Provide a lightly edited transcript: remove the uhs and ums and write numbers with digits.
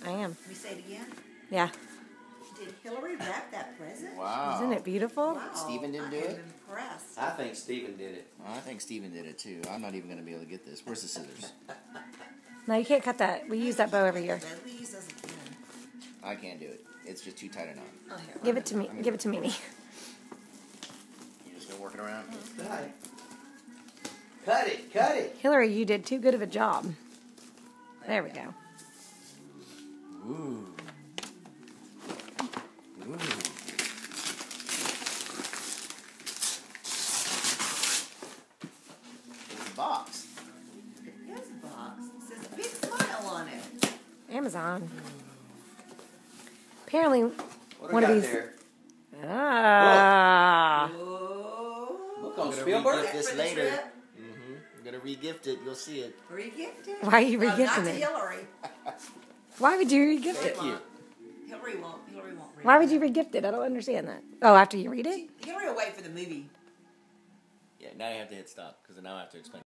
I am. Let me say it again. Yeah. Did Hillary wrap that present? Wow. Isn't it beautiful? Wow. Stephen didn't do I am it? impressed. I think Stephen did it. I think Steven did it too. I'm not even going to be able to get this. Where's the scissors? No, you can't cut that. We use that bow every year. We use those again. I can't do it. It's just too tight a knot. Oh, here. Give it to me. Give it to Mimi. You just gonna work it around? Cut it. Cut it. Cut it. Hillary, you did too good of a job. There we go. Ooh. Ooh. It's a box. It is a box. It says a big smile on it. Amazon. Apparently, What one do of we got these. there? Ah. Whoa. Look on I'm gonna Spielberg. regift this For the later. trip. I'm gonna regift it. You'll see it. Re-gifted? Why are you No, not re-gifting to it? Hillary. Why would you regift it? Thank you. Hillary won't. Hillary won't read Why would it. you regift it? I don't understand that. Oh, after you read it? Hillary will wait for the movie. Yeah, now you have to hit stop because now I have to explain.